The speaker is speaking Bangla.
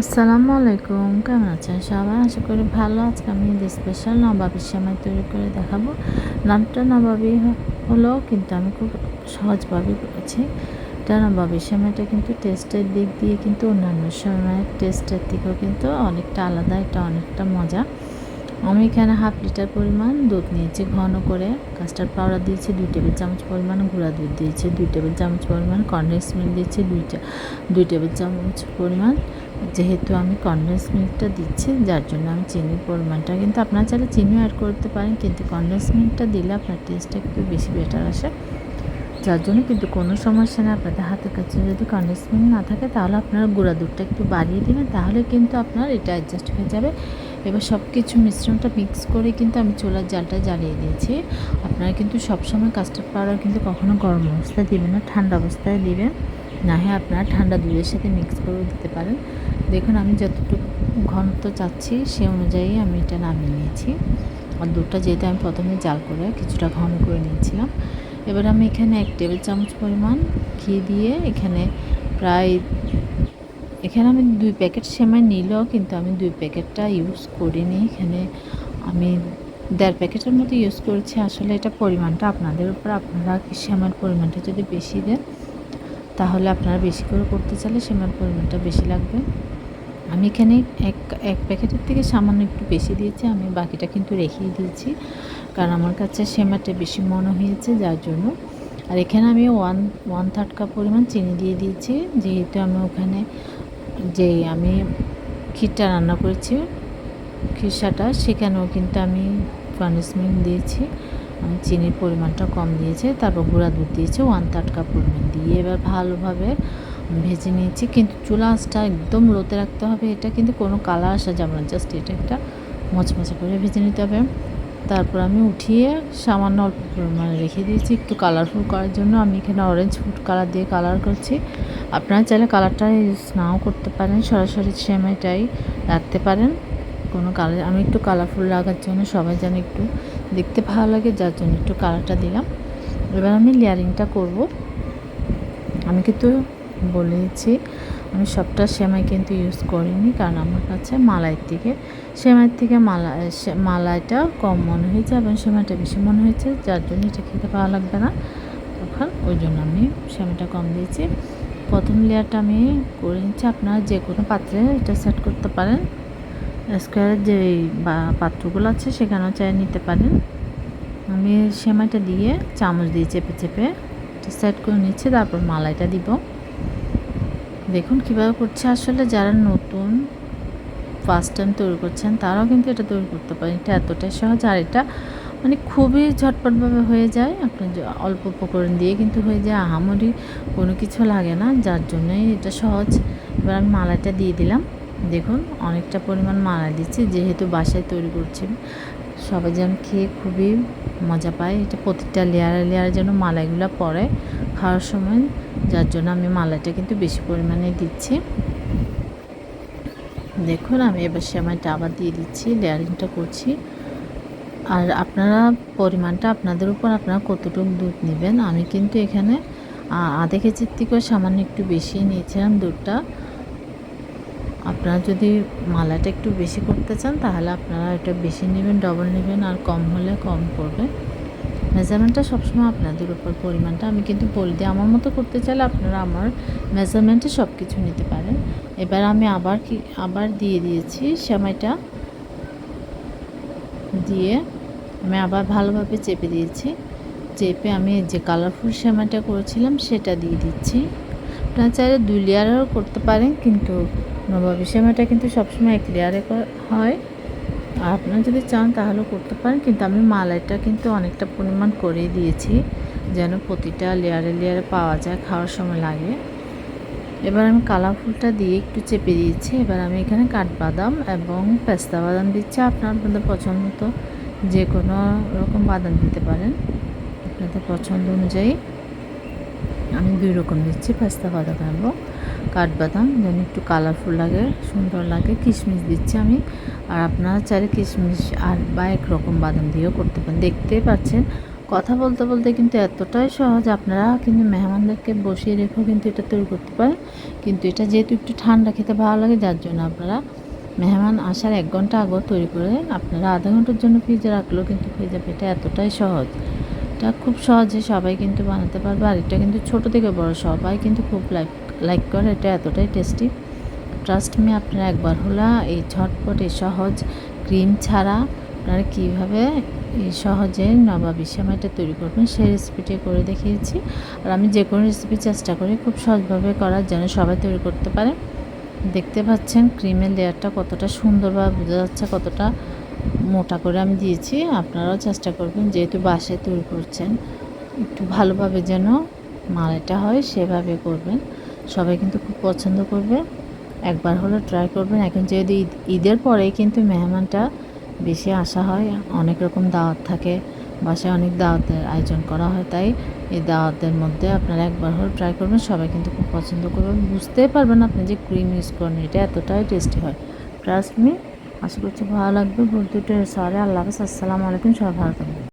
আসসালামু আলাইকুম, কেমন আছেন সবাই? আশা করি ভালো। আজকে আমি স্পেশাল নবাবী সেমাই তৈরি করে দেখাবো। নামটা নবাবী হলো, কিন্তু আমি খুব সহজভাবে করেছি। এটা নবাবী সেমাইটা কিন্তু টেস্টের দিক দিয়ে কিন্তু অন্যান্য সেমাইয়ের টেস্টের থেকেও কিন্তু অনেকটা আলাদা। এটা অনেকটা মজা। আমি এখানে 1/2 লিটার পরিমাণ দুধ নিয়েছি ঘন করে। কাস্টার্ড পাউডার দিয়েছি 2 টেবিল চামচ পরিমাণ, গুঁড়া দুধ দিয়েছি 2 টেবিল চামচ পরিমাণ, কনডেন্স মিল্ক দিয়েছি 2 টেবিল চামচ পরিমাণ। যেহেতু আমি কনডেন্স মিল্কটা দিচ্ছি, যার জন্য আমি চিনির পরিমাণটা কিন্তু আপনারা চাইলে চিনিও অ্যাড করতে পারেন, কিন্তু কনডেন্স মিল্কটা দিলে আপনার টেস্টটা একটু বেশি বেটার আসে। যার জন্য কিন্তু কোনো সমস্যা নেই। আপনাদের হাতের কাছে যদি কনডেন্স মিল্ক না থাকে, তাহলে আপনারা গুঁড়া দুধটা একটু বাড়িয়ে দেবেন, তাহলে কিন্তু আপনার এটা অ্যাডজাস্ট হয়ে যাবে। এবার সব কিছু মিশ্রণটা মিক্স করে কিন্তু আমি চুলার জালটা জ্বালিয়ে দিয়েছি। আপনারা কিন্তু সবসময় কাস্টার্ড পাউডার কিন্তু কখনো গরম অবস্থায় দিবেন না, ঠান্ডা অবস্থায় দিবেন। না হয় আপনারা ঠান্ডা দুধের সাথে মিক্স করেও দিতে পারেন। দেখুন আমি যতটুকু ঘনত্ব চাচ্ছি সে অনুযায়ী আমি এটা নামিয়ে নিয়েছি। আর দুধটা যেহেতু আমি প্রথমে জাল করে কিছুটা ঘন করে নিয়েছিলাম। এবার আমি এখানে 1 টেবিল চামচ পরিমাণ ঘি দিয়ে এখানে আমি 2 প্যাকেট সেমাই নিলেও কিন্তু আমি 2 প্যাকেটটা ইউজ করিনি। এখানে আমি 1.5 প্যাকেটের মতো ইউজ করেছি। আসলে এটা পরিমাণটা আপনাদের উপর। আপনারা সেমাইয়ের পরিমাণটা যদি বেশি দেন, তাহলে আপনারা বেশি করে করতে চাইলে সেমাইয়ের পরিমাণটা বেশি লাগবে। আমি এখানে এক প্যাকেটের থেকে সামান্য একটু বেশি দিয়েছি। আমি বাকিটা কিন্তু রেখেই দিয়েছি, কারণ আমার কাছে সেমাইটা বেশি মনে হয়েছে, যার জন্য। আর এখানে আমি 1/3 কাপ পরিমাণ চিনি দিয়ে দিয়েছি, যেহেতু আমি ওখানে আমি ক্ষীরটা রান্না করেছি, খিরসাটা, সেখানেও কিন্তু আমি কনডেন্স মিল্ক দিয়েছি। আমি চিনির পরিমাণটা কম দিয়েছি। তারপর গুঁড়া দুধ দিয়েছি 1/3 কাপ পরিমাণ দিয়ে এবার ভালোভাবে ভেজে নিয়েছি। কিন্তু চুলা আঁচটা একদম লোতে রাখতে হবে। এটা কিন্তু কোনো কালার আসা যাবে না, জাস্ট এটা একটা মচমচে করে ভেজে নিতে হবে। তারপর আমি উঠিয়ে সামান্য অল্প পরিমাণে রেখে দিয়েছি একটু কালারফুল করার জন্য। আমি এখানে অরেঞ্জ ফুড কালার দিয়ে কালার করছি। আপনারা চাইলে কালারটা ইউজ নাও করতে পারেন, সরাসরি সেমাইটাই রাখতে পারেন। কোনো কালার আমি একটু কালারফুল লাগার জন্য, সবাই যেন একটু দেখতে ভালো লাগে, যার জন্য একটু কালারটা দিলাম। এবার আমি লেয়ারিংটা করব। আমি কিন্তু বলেছি আমি সবটা সেমাই কিন্তু ইউজ করিনি, কারণ আমার কাছে সেমাইয়ের থেকে মালাইটা কম মনে হয়েছে এবং সেমাইটা বেশি মনে হয়েছে, যার জন্য এটা খেতে ভালো লাগবে না তখন, ওই জন্য আমি সেমাইটা কম দিয়েছি। প্রথম লেয়ারটা আমি করে নিচ্ছি। আপনারা যে কোনো পাত্রে এটা সেট করতে পারেন। স্কোয়ারের যে পাত্রগুলো আছে সেখানেও চাই নিতে পারেন। আমি সেমাইটা দিয়ে চামচ দিয়ে চেপে চেপে সেট করে নিচ্ছি। তারপর মালাইটা দিব। দেখুন কীভাবে করছে। আসলে যারা নতুন ফার্স্ট টাইম তৈরি করছেন, তারাও কিন্তু এটা তৈরি করতে পারেন। এটা এতটাই সহজ, আর এটা মানে খুবই ঝটপটভাবে হয়ে যায়। আপনার অল্প উপকরণ দিয়ে কিন্তু হয়ে যায়, আহামরি কোনো কিছু লাগে না, যার জন্যই এটা সহজ। এবার আমি মালাইটা দিয়ে দিলাম। দেখুন অনেকটা পরিমাণ মালাই দিচ্ছি, যেহেতু বাসায় তৈরি করছি, সবাই যেন খেয়ে খুবই মজা পায়। এটা প্রতিটা লেয়ারে যেন মালাইগুলো পড়ে খাওয়ার সময়, যার জন্য আমি মালাইটা কিন্তু বেশি পরিমাণে দিচ্ছি। দেখুন আমি এবার সেমাইটা আবার দিয়ে দিচ্ছি, লেয়ারিংটা করছি। আর আপনারা পরিমাণটা আপনাদের উপর, আপনারা কতটুকু দুধ নেবেন। আমি কিন্তু এখানে আধা কেজির থেকেও সামান্য একটু বেশি নিয়েছিলাম দুধটা। আপনারা যদি মালাইটা একটু বেশি করতে চান, তাহলে আপনারা এটা বেশি নেবেন, ডবল নেবেন, আর কম হলে কম পড়বে। মেজারমেন্টটা সবসময় আপনাদের উপর। পরিমাণটা আমি কিন্তু বলে দিই, আমার মতো করতে চাইলে আপনারা আমার মেজারমেন্টে সব কিছু নিতে পারেন। এবার আমি আবার দিয়ে দিয়েছি সেমাইটা, দিয়ে আমি আবার ভালোভাবে চেপে দিয়েছি। চেপে আমি যে কালারফুল সেমাইটা করেছিলাম সেটা দিয়ে দিচ্ছি। আপনারা চাইলে 2 লেয়ারেরও করতে পারেন, কিন্তু নবাবী সেমাইটা কিন্তু সবসময় 1 লেয়ারে হয়। আর আপনারা যদি চান তাহলেও করতে পারেন, কিন্তু আমি মালাইটা কিন্তু অনেকটা পরিমাণ করেই দিয়েছি, যেন প্রতিটা লেয়ারে পাওয়া যায়, খাওয়ার সময় লাগে। এবার আমি কালারফুলটা দিয়ে একটু চেপে দিয়েছি। এবার আমি এখানে কাঠবাদাম এবং পেস্তা বাদাম দিচ্ছি। আপনাদের পছন্দ মতো যে কোনো রকম বাদাম দিতে পারেন, আপনাদের পছন্দ অনুযায়ী। আমি 2 রকম দিচ্ছি, পেস্তা বাদাম এবং কাঠবাদাম, যেন একটু কালারফুল লাগে, সুন্দর লাগে। কিশমিশ দিচ্ছি আমি। আর আপনারা চাইলে কিশমিশ আর বা 1 রকম বাদাম দিয়েও করতে পারেন। দেখতেই পাচ্ছেন কথা বলতে বলতে কিন্তু এতটাই সহজ, আপনারা কিন্তু মেহমানদেরকে বসিয়ে রেখেও কিন্তু এটা তৈরি করতে পারেন। কিন্তু এটা যেহেতু একটু ঠান্ডা খেতে ভালো লাগে, যার জন্য আপনারা মেহমান আসার 1 ঘন্টা আগেও তৈরি করে আপনারা আধা ঘন্টার জন্য ফ্রিজে রাখলেও কিন্তু হয়ে যাবে। এটা এতটাই সহজ, এটা খুব সহজে সবাই কিন্তু বানাতে পারবে। আর এটা কিন্তু ছোটো থেকে বড় সবাই কিন্তু খুব লাইক করে, এটা এতটাই টেস্টি। ট্রাস্ট মি, আপনারা একবার হলো এই ঝটপট এই সহজ ক্রিম ছাড়া আপনারা কীভাবে এই সহজে নবাবী সেমাইটা তৈরি করবেন সেই রেসিপিটি করে দেখিয়েছি। আর আমি যে কোনো রেসিপি চেষ্টা করি খুব সহজভাবে করার, যেন সবাই তৈরি করতে পারে। দেখতে পাচ্ছেন ক্রিমের লেয়ারটা কতটা সুন্দরভাবে বোঝা যাচ্ছে, কতটা মোটা করে আমি দিয়েছি। আপনারাও চেষ্টা করবেন, যেহেতু বাসায় তৈরি করছেন, একটু ভালোভাবে যেন মালাইটা হয় সেভাবে করবেন। সবাই কিন্তু খুব পছন্দ করবে, একবার হলে ট্রাই করবেন। এখন যেহেতু ঈদের পরেই কিন্তু মেহমানটা বেশি আসা হয়, অনেক রকম দাওয়াত থাকে, বাসায় অনেক দাওয়াতের আয়োজন করা হয়, তাই এই দাওয়াতের মধ্যে আপনারা একবার হলে ট্রাই করবেন। সবাই কিন্তু খুব পছন্দ করবেন, বুঝতেই পারবেন আপনি যে ক্রিম ইউজ করেন, এটা এতটাই টেস্টি হয়। ট্রাস্ট মি, আশা করছি ভালো লাগবে। বলতে সরি, আল্লাহ হাফেজ, আসসালামু আলাইকুম, সবাই ভালো থাকবেন।